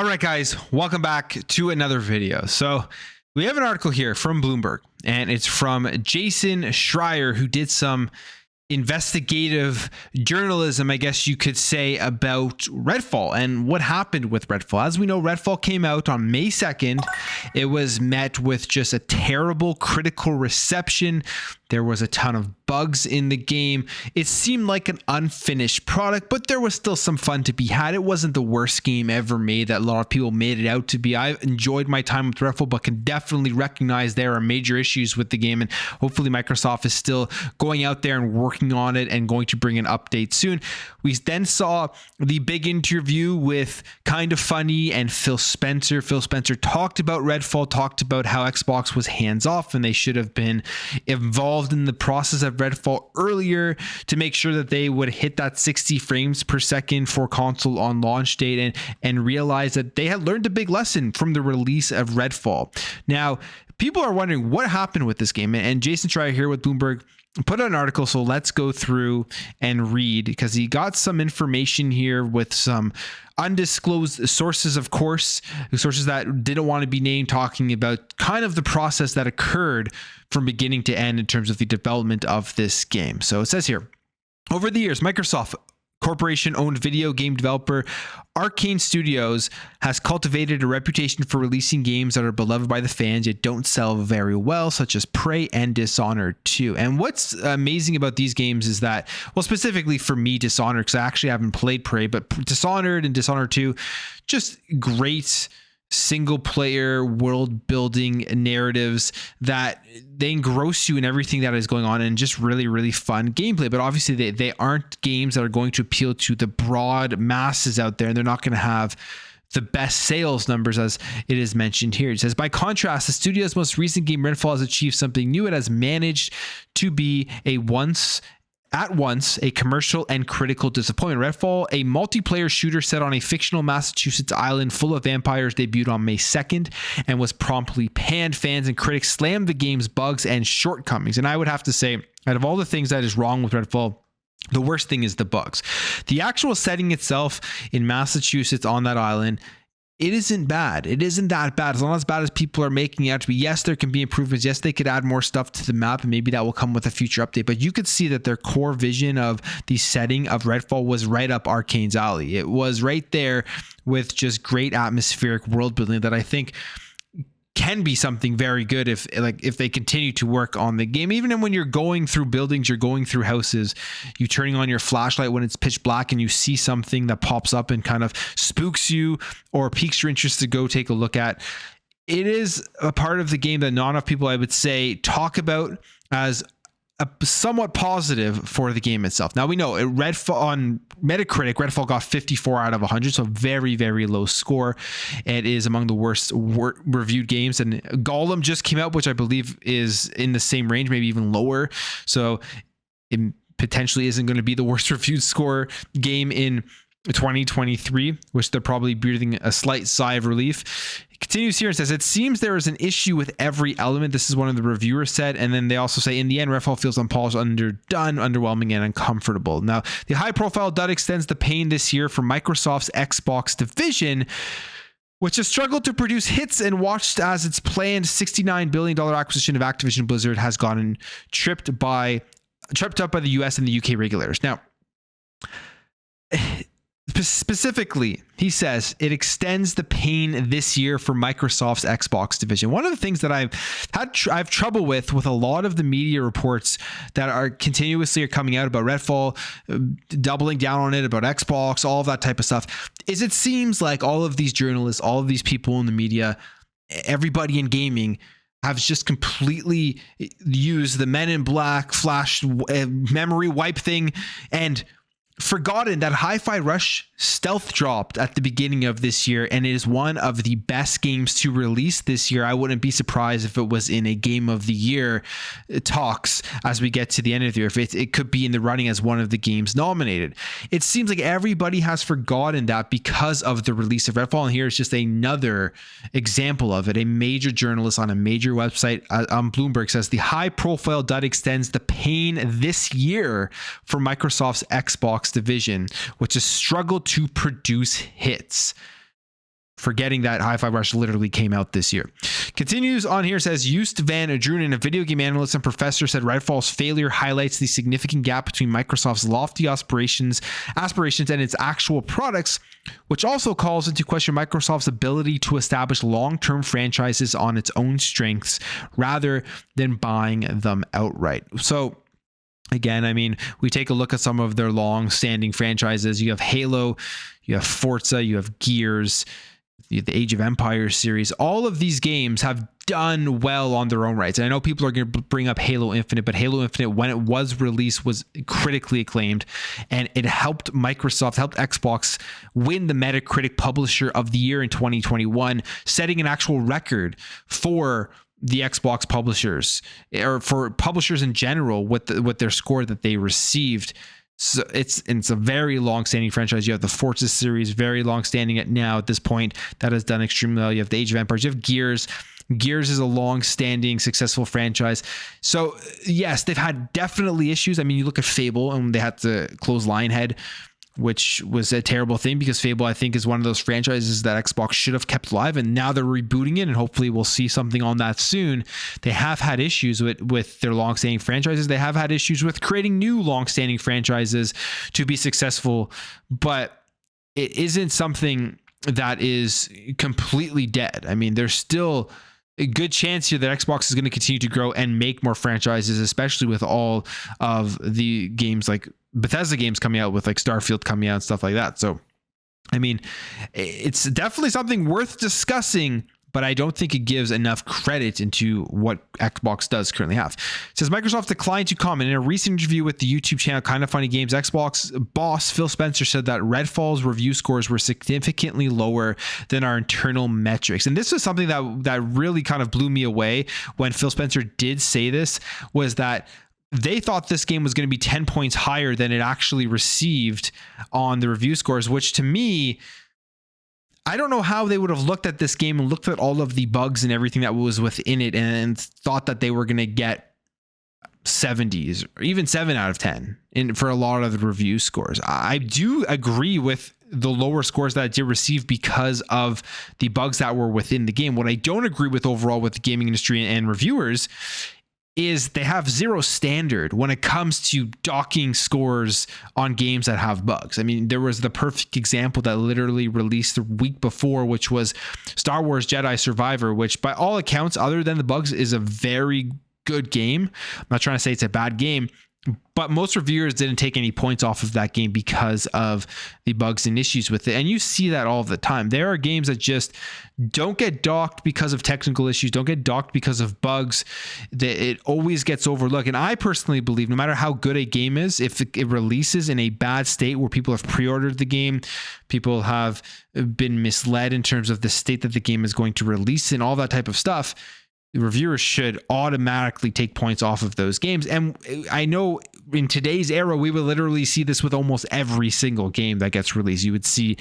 right, guys, welcome back to another video. So we have an article here from Bloomberg, and it's from Jason Schreier, who did some investigative journalism, I guess you could say, about Redfall and what happened with Redfall. As we know, Redfall came out on May 2nd. It was met with just a terrible critical reception. There was a ton of bugs in the game. It seemed like an unfinished product, but there was still some fun to be had. It wasn't the worst game ever made that a lot of people made it out to be. I enjoyed my time with Redfall, but can definitely recognize there are major issues with the game, and hopefully Microsoft is still going out there and working on it and going to bring an update soon. We then saw the big interview with Kind of Funny and Phil Spencer. Phil Spencer talked about Redfall, talked about how Xbox was hands-off and they should have been involved in the process of Redfall earlier to make sure that they would hit that 60 frames per second for console on launch date, and realize that they had learned a big lesson from the release of Redfall. Now, people are wondering what happened with this game, and Jason Schreier here with Bloomberg put out an article, so let's go through and read, because he got some information here with some undisclosed sources, of course, sources that didn't want to be named, talking about kind of the process that occurred from beginning to end in terms of the development of this game. So it says here, over the years, Microsoft Corporation-owned video game developer Arcane Studios has cultivated a reputation for releasing games that are beloved by the fans yet don't sell very well, such as Prey and Dishonored 2. And what's amazing about these games is that, well, specifically for me, Dishonored, because I actually haven't played Prey, but Dishonored and Dishonored 2, just great single player world building narratives that they engross you in everything that is going on, and just really fun gameplay. But obviously they aren't games that are going to appeal to the broad masses out there, and they're not going to have the best sales numbers, as it is mentioned here. It says, by contrast, the studio's most recent game, Redfall, has achieved something new. It has managed to be at once a commercial and critical disappointment. Redfall, a multiplayer shooter set on a fictional Massachusetts island full of vampires, debuted on May 2nd and was promptly panned. Fans and critics slammed the game's bugs and shortcomings. And I would have to say, out of all the things that is wrong with Redfall, the worst thing is the bugs. The actual setting itself in Massachusetts on that island, it isn't bad. It isn't that bad. It's not as bad as people are making it out to be. Yes, there can be improvements. Yes, they could add more stuff to the map, and maybe that will come with a future update. But you could see that their core vision of the setting of Redfall was right up Arcane's alley. It was right there with just great atmospheric world building that I think can be something very good if they continue to work on the game. Even when you're going through buildings, you're going through houses, you turning on your flashlight when it's pitch black and you see something that pops up and kind of spooks you or piques your interest to go take a look at. It is a part of the game that not enough people, I would say, talk about as a somewhat positive for the game itself. Now, we know Redfall on Metacritic, Redfall got 54 out of 100, so very low score. It is among the worst reviewed games, and Gollum just came out, which I believe is in the same range, maybe even lower. So it potentially isn't going to be the worst reviewed score game in 2023, which they're probably breathing a slight sigh of relief. It continues here and says, it seems there is an issue with every element. This is one of the reviewers said. And then they also say, in the end, Redfall feels unpolished, underdone, underwhelming, and uncomfortable. Now, the high profile dud extends the pain this year for Microsoft's Xbox division, which has struggled to produce hits and watched as its planned $69 billion acquisition of Activision Blizzard has gotten tripped up by the US and the UK regulators. Now, specifically, he says it extends the pain this year for Microsoft's Xbox division. One of the things that I have trouble with a lot of the media reports that are continuously coming out about Redfall, doubling down on it, about Xbox, all of that type of stuff, is it seems like all of these journalists, all of these people in the media, everybody in gaming have just completely used the Men in Black flash memory wipe thing and forgotten that Hi-Fi Rush stealth dropped at the beginning of this year, and it is one of the best games to release this year. I wouldn't be surprised if it was in a Game of the Year talks as we get to the end of the year. If it could be in the running as one of the games nominated. It seems like everybody has forgotten that because of the release of Redfall, and here is just another example of it. A major journalist on a major website on Bloomberg says the high-profile dud extends the pain this year for Microsoft's Xbox division, which has struggled to produce hits. forgetting that Hi-Fi Rush literally came out this year. Continues on here, says Joost van Drunen, a video game analyst and professor, said Redfall's failure highlights the significant gap between Microsoft's lofty aspirations and its actual products, which also calls into question Microsoft's ability to establish long-term franchises on its own strengths rather than buying them outright. So again, I mean, we take a look at some of their long-standing franchises. You have Halo, you have Forza, you have Gears, the Age of Empires series. All of these games have done well on their own rights. And I know people are going to bring up Halo Infinite, but Halo Infinite, when it was released, was critically acclaimed, and it helped Xbox win the Metacritic Publisher of the Year in 2021, setting an actual record for the Xbox publishers, or for publishers in general, with their score that they received. So it's a very long-standing franchise. You have the Forza series, very long-standing at this point, that has done extremely well. You have the Age of Empires. You have Gears. Gears is a long-standing, successful franchise. So yes, they've had definitely issues. I mean, you look at Fable, and they had to close Lionhead, which was a terrible thing, because Fable, I think, is one of those franchises that Xbox should have kept alive, and now they're rebooting it, and hopefully we'll see something on that soon. They have had issues with their long-standing franchises. They have had issues with creating new long-standing franchises to be successful, but it isn't something that is completely dead. I mean, there's still a good chance here that Xbox is going to continue to grow and make more franchises, especially with all of the games like Bethesda games coming out, with like Starfield coming out and stuff like that. So, I mean, it's definitely something worth discussing, but I don't think it gives enough credit into what Xbox does currently have. It says Microsoft declined to comment. In a recent interview with the YouTube channel Kinda Funny Games, Xbox boss Phil Spencer said that Redfall's review scores were significantly lower than our internal metrics. And this was something that really kind of blew me away when Phil Spencer did say this, was that they thought this game was going to be 10 points higher than it actually received on the review scores, which to me, I don't know how they would have looked at this game and looked at all of the bugs and everything that was within it and thought that they were going to get 70s or even 7 out of 10 for a lot of the review scores. I do agree with the lower scores that it did receive because of the bugs that were within the game. What I don't agree with overall with the gaming industry and reviewers is they have zero standard when it comes to docking scores on games that have bugs. I mean, there was the perfect example that literally released the week before, which was Star Wars Jedi Survivor, which by all accounts, other than the bugs, is a very good game. I'm not trying to say it's a bad game, but most reviewers didn't take any points off of that game because of the bugs and issues with it. And you see that all the time. There are games that just don't get docked because of technical issues, don't get docked because of bugs. It always gets overlooked. And I personally believe no matter how good a game is, if it releases in a bad state where people have pre-ordered the game, people have been misled in terms of the state that the game is going to release and all that type of stuff, the reviewers should automatically take points off of those games. And I know in today's era, we would literally see this with almost every single game that gets released. You would see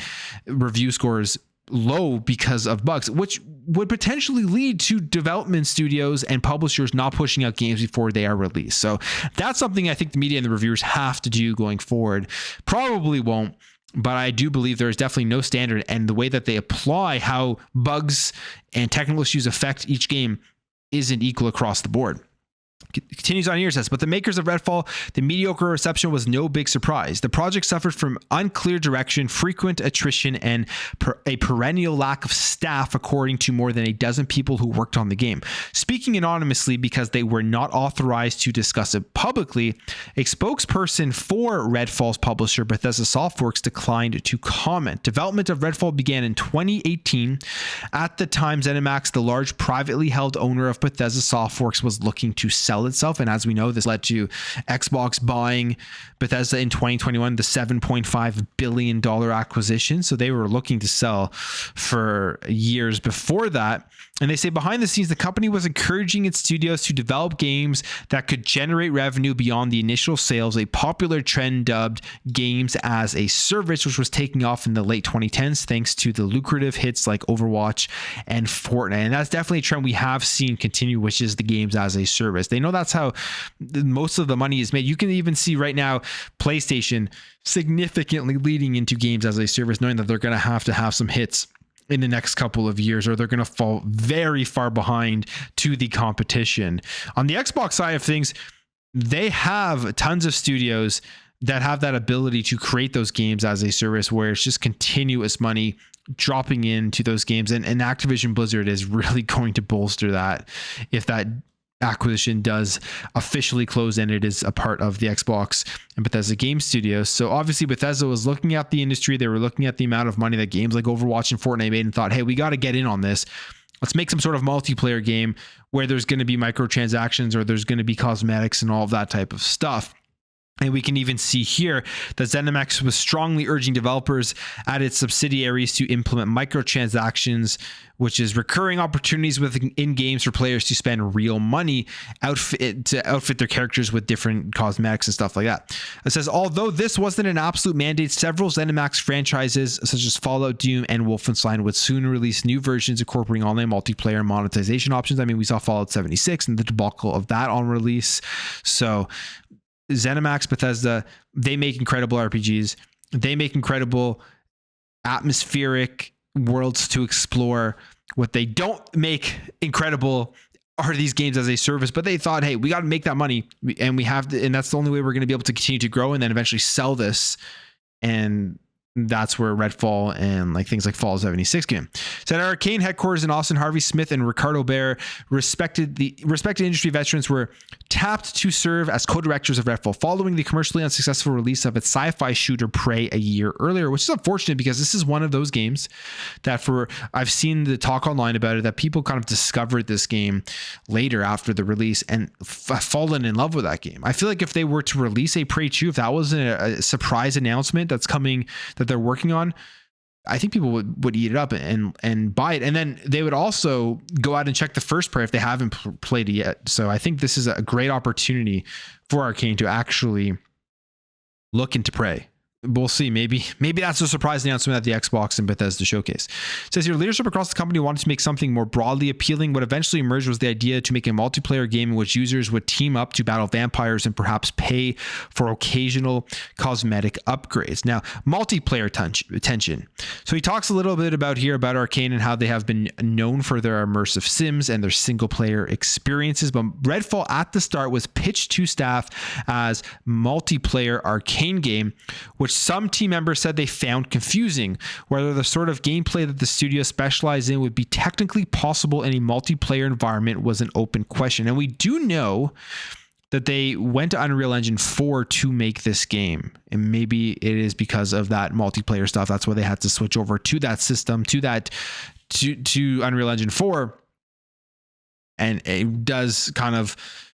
review scores low because of bugs, which would potentially lead to development studios and publishers not pushing out games before they are released. So that's something I think the media and the reviewers have to do going forward. Probably won't, but I do believe there is definitely no standard, and the way that they apply how bugs and technical issues affect each game isn't equal across the board. Continues on here, says, but the makers of Redfall, the mediocre reception was no big surprise. The project suffered from unclear direction, frequent attrition, and a perennial lack of staff, according to more than a dozen people who worked on the game. Speaking anonymously because they were not authorized to discuss it publicly, a spokesperson for Redfall's publisher, Bethesda Softworks, declined to comment. Development of Redfall began in 2018. At the time, Zenimax, the large privately held owner of Bethesda Softworks, was looking to sell itself, and as we know, this led to Xbox buying Bethesda in 2021, the $7.5 billion acquisition. So they were looking to sell for years before that. And they say behind the scenes, the company was encouraging its studios to develop games that could generate revenue beyond the initial sales, a popular trend dubbed games as a service, which was taking off in the late 2010s thanks to the lucrative hits like Overwatch and Fortnite. And that's definitely a trend we have seen continue, which is the games as a service. They know that's how most of the money is made. You can even see right now PlayStation significantly leading into games as a service, knowing that they're going to have some hits in the next couple of years, or they're going to fall very far behind to the competition. On the Xbox side of things, they have tons of studios that have that ability to create those games as a service where it's just continuous money dropping into those games. And Activision Blizzard is really going to bolster that if that acquisition does officially close and it is a part of the Xbox and Bethesda Game Studios. So obviously Bethesda was looking at the industry. They were looking at the amount of money that games like Overwatch and Fortnite made and thought, hey, we got to get in on this. Let's make some sort of multiplayer game where there's going to be microtransactions or there's going to be cosmetics and all of that type of stuff. And we can even see here that Zenimax was strongly urging developers at its subsidiaries to implement microtransactions, which is recurring opportunities within games for players to spend real money to outfit their characters with different cosmetics and stuff like that. It says, although this wasn't an absolute mandate, several Zenimax franchises such as Fallout, Doom, and Wolfenstein would soon release new versions incorporating online multiplayer and monetization options. I mean, we saw Fallout 76 and the debacle of that on release. So Zenimax, Bethesda, they make incredible RPGs. They make incredible atmospheric worlds to explore. What they don't make incredible are these games as a service, but they thought, hey, we got to make that money and we have to, and that's the only way we're going to be able to continue to grow and then eventually sell this. And that's where Redfall and like things like Fallout 76 came. So at Arcane headquarters in Austin, Harvey Smith and Ricardo Bear, respected industry veterans, were tapped to serve as co-directors of Redfall following the commercially unsuccessful release of its sci-fi shooter Prey a year earlier, which is unfortunate because this is one of those games that I've seen the talk online about it, that people kind of discovered this game later after the release and fallen in love with that game. I feel like if they were to release a Prey 2, if that was a surprise announcement that's coming, that they're working on, I think people would eat it up and buy it. And then they would also go out and check the first Prey if they haven't played it yet. So I think this is a great opportunity for Arcane to actually look into Prey. We'll see. Maybe that's a surprise announcement at the Xbox and Bethesda showcase. It says here, leadership across the company wanted to make something more broadly appealing. What eventually emerged was the idea to make a multiplayer game in which users would team up to battle vampires and perhaps pay for occasional cosmetic upgrades. Now, multiplayer tension. So he talks a little bit about Arcane and how they have been known for their immersive sims and their single player experiences. But Redfall at the start was pitched to staff as multiplayer Arcane game, which some team members said they found confusing. Whether the sort of gameplay that the studio specialized in would be technically possible in a multiplayer environment was an open question. And we do know that they went to Unreal Engine 4 to make this game. And maybe it is because of that multiplayer stuff. That's why they had to switch over to that system, to Unreal Engine 4. And it does kind of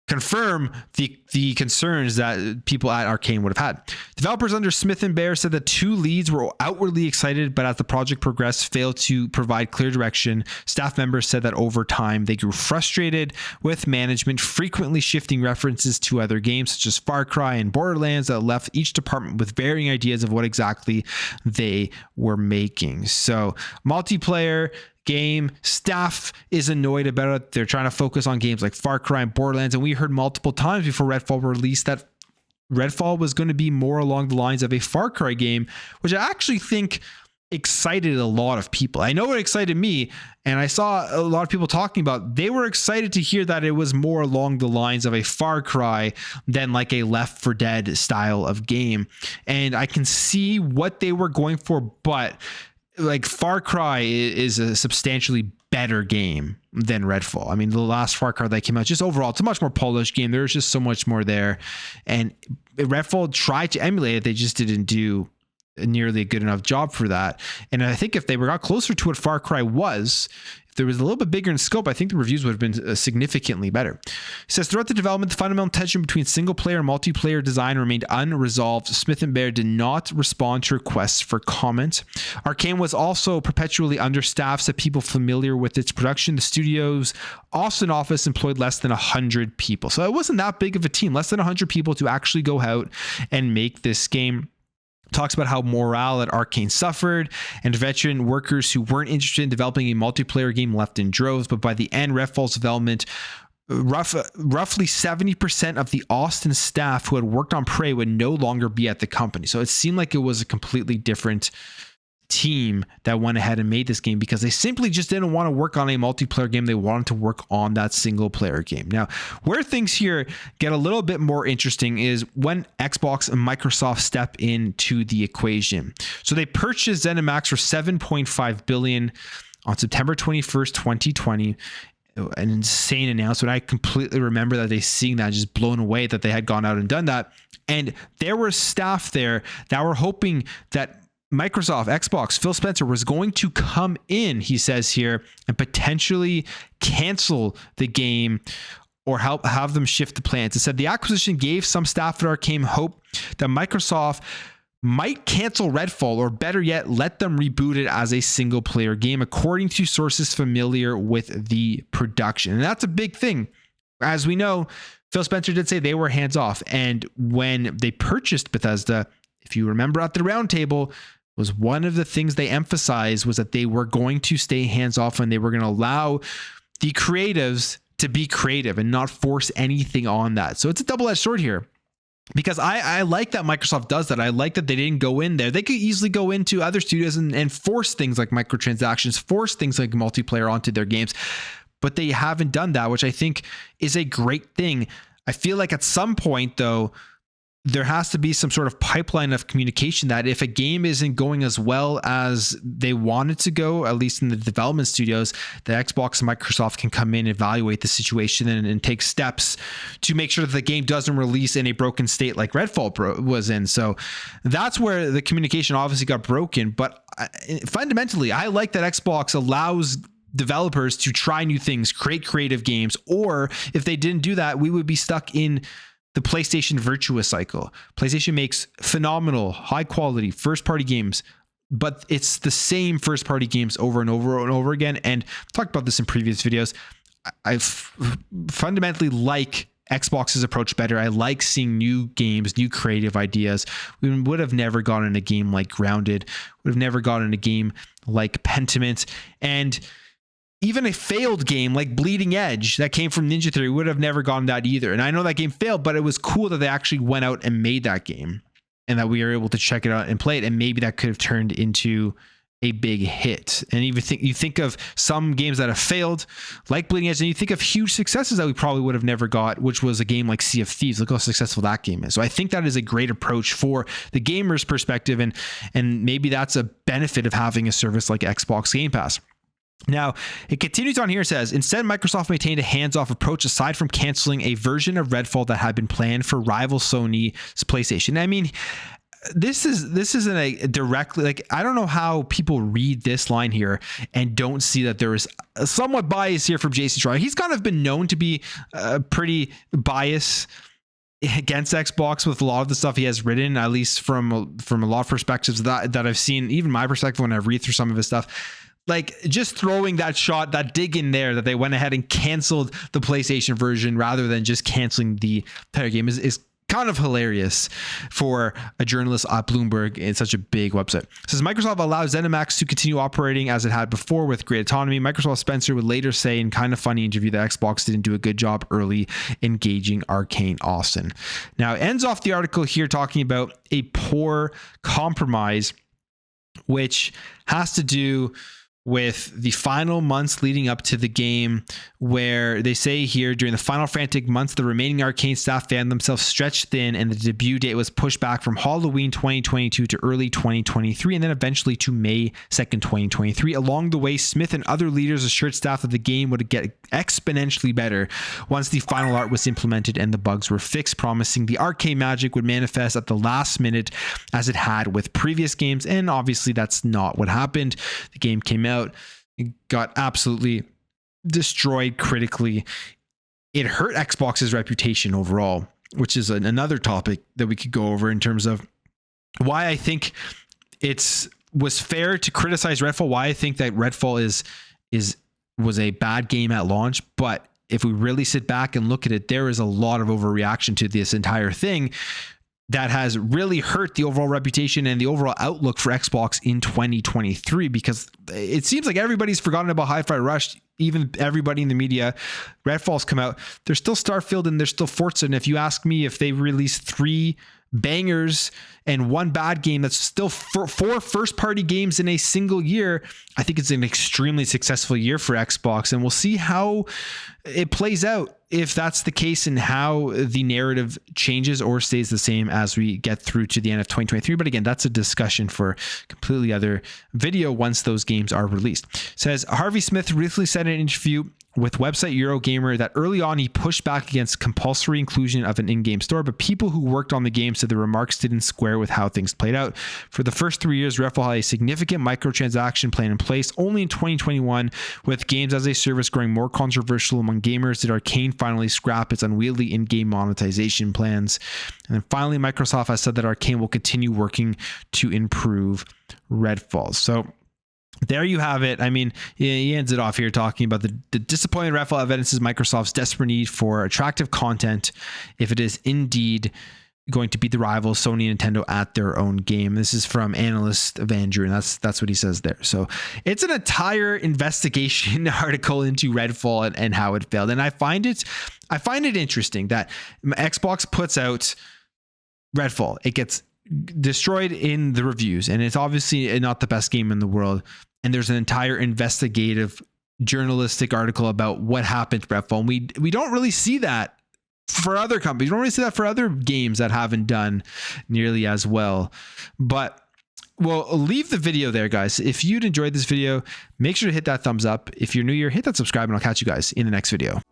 confirm the concerns that people at Arcane would have had. Developers under Smith and Bear said the two leads were outwardly excited, but as the project progressed, failed to provide clear direction. Staff members said that over time, they grew frustrated with management frequently shifting references to other games such as Far Cry and Borderlands that left each department with varying ideas of what exactly they were making. So multiplayer game, staff is annoyed about it. They're trying to focus on games like Far Cry and Borderlands, and we heard multiple times before Redfall released that Redfall was going to be more along the lines of a Far Cry game, which I actually think excited a lot of people. I know it excited me, and I saw a lot of people talking about, they were excited to hear that it was more along the lines of a Far Cry than like a Left 4 Dead style of game. And I can see what they were going for, but like Far Cry is a substantially better game than Redfall. I mean, the last Far Cry that came out, just overall, it's a much more polished game. There's just so much more there. And Redfall tried to emulate it. They just didn't do nearly a good enough job for that. And I think if they got closer to what Far Cry was, if there was a little bit bigger in scope, I think the reviews would have been significantly better. It says, throughout the development, the fundamental tension between single player and multiplayer design remained unresolved. Smith and Bear did not respond to requests for comment. Arcane was also perpetually understaffed, so people familiar with its production. The studio's Austin office employed less than 100 people. So it wasn't that big of a team, less than 100 people to actually go out and make this game. Talks about how morale at Arcane suffered and veteran workers who weren't interested in developing a multiplayer game left in droves. But by the end, Redfall's development, roughly 70% of the Austin staff who had worked on Prey would no longer be at the company. So it seemed like it was a completely different team that went ahead and made this game because they simply just didn't want to work on a multiplayer game. They wanted to work on that single player game. Now, where things here get a little bit more interesting is when Xbox and Microsoft step into the equation. So they purchased Zenimax for $7.5 billion on September 21st, 2020. An insane announcement. I completely remember that they seeing that, just blown away that they had gone out and done that. And there were staff there that were hoping that Microsoft, Xbox, Phil Spencer was going to come in, he says here, and potentially cancel the game or have them shift the plans. It said the acquisition gave some staff at Arcane hope that Microsoft might cancel Redfall, or better yet, let them reboot it as a single player game, according to sources familiar with the production. And that's a big thing. As we know, Phil Spencer did say they were hands off. And when they purchased Bethesda, if you remember at the roundtable, was one of the things they emphasized was that they were going to stay hands off and they were going to allow the creatives to be creative and not force anything on that. So it's a double-edged sword here, because I like that Microsoft does that. I like that they didn't go in there. They could easily go into other studios and force things like microtransactions, force things like multiplayer onto their games, but they haven't done that, which I think is a great thing. I feel like at some point, though, there has to be some sort of pipeline of communication that if a game isn't going as well as they want it to go, at least in the development studios, that Xbox and Microsoft can come in, evaluate the situation, and take steps to make sure that the game doesn't release in a broken state like Redfall was in. So that's where the communication obviously got broken. But fundamentally, I like that Xbox allows developers to try new things, create creative games, or if they didn't do that, we would be stuck in the PlayStation virtuous cycle. PlayStation makes phenomenal, high quality first party games, but it's the same first party games over and over and over again. And I've talked about this in previous videos. I fundamentally like Xbox's approach better. I like seeing new games, new creative ideas. We would have never gotten a game like Grounded, would have never gotten a game like Pentiment, and even a failed game like Bleeding Edge that came from Ninja Theory would have never gotten that either. And I know that game failed, but it was cool that they actually went out and made that game and that we were able to check it out and play it. And maybe that could have turned into a big hit. And even you think of some games that have failed, like Bleeding Edge, and you think of huge successes that we probably would have never got, which was a game like Sea of Thieves. Look how successful that game is. So I think that is a great approach for the gamer's perspective, and maybe that's a benefit of having a service like Xbox Game Pass. Now, it continues on here. It says, instead, Microsoft maintained a hands-off approach aside from canceling a version of Redfall that had been planned for rival Sony's PlayStation. I mean, this isn't a directly, like, I don't know how people read this line here and don't see that there is a somewhat bias here from Jason Schreier. He's kind of been known to be pretty biased against Xbox with a lot of the stuff he has written, at least from a lot of perspectives that I've seen, even my perspective when I read through some of his stuff. Like, just throwing that shot, that dig in there that they went ahead and canceled the PlayStation version rather than just canceling the entire game is kind of hilarious for a journalist at Bloomberg in such a big website. It says Microsoft allows Zenimax to continue operating as it had before with great autonomy. Microsoft Spencer would later say in kind of funny interview that Xbox didn't do a good job early engaging Arcane Austin. Now, it ends off the article here talking about a poor compromise, which has to do with the final months leading up to the game, where they say here, during the final frantic months, the remaining Arcane staff found themselves stretched thin, and the debut date was pushed back from Halloween 2022 to early 2023, and then eventually to May 2nd, 2023. Along the way, Smith and other leaders assured staff that the game would get exponentially better once the final art was implemented and the bugs were fixed, promising the Arcane magic would manifest at the last minute as it had with previous games. And obviously that's not what happened. The game came out, it got absolutely destroyed critically. It hurt Xbox's reputation overall, which is another topic that we could go over in terms of why I think was fair to criticize Redfall, why I think that Redfall was a bad game at launch. But if we really sit back and look at it, there is a lot of overreaction to this entire thing that has really hurt the overall reputation and the overall outlook for Xbox in 2023, because it seems like everybody's forgotten about Hi-Fi Rush, even everybody in the media. Redfall's come out. There's still Starfield and there's still Forza. And if you ask me, if they release 3 bangers and one bad game. That's still four first-party games in a single year. I think it's an extremely successful year for Xbox, and we'll see how it plays out, if that's the case, and how the narrative changes or stays the same as we get through to the end of 2023. But again, that's a discussion for completely other video once those games are released. It says Harvey Smith recently said in an interview with website Eurogamer that early on he pushed back against compulsory inclusion of an in-game store, but people who worked on the game said the remarks didn't square with how things played out. For the first 3 years, Redfall had a significant microtransaction plan in place. Only in 2021, with games as a service growing more controversial among gamers, did Arcane finally scrap its unwieldy in-game monetization plans. And then finally, Microsoft has said that Arcane will continue working to improve Redfall. So there you have it. I mean, he ends it off here talking about the disappointing Redfall evidences Microsoft's desperate need for attractive content if it is indeed going to beat the rivals Sony and Nintendo at their own game. This is from analyst of Andrew, and that's what he says there. So it's an entire investigation article into Redfall and how it failed. And I find it interesting that Xbox puts out Redfall. It gets destroyed in the reviews, and it's obviously not the best game in the world. And there's an entire investigative journalistic article about what happened to Redfall. And we don't really see that for other companies. We don't really see that for other games that haven't done nearly as well. But we'll leave the video there, guys. If you'd enjoyed this video, make sure to hit that thumbs up. If you're new here, hit that subscribe, and I'll catch you guys in the next video.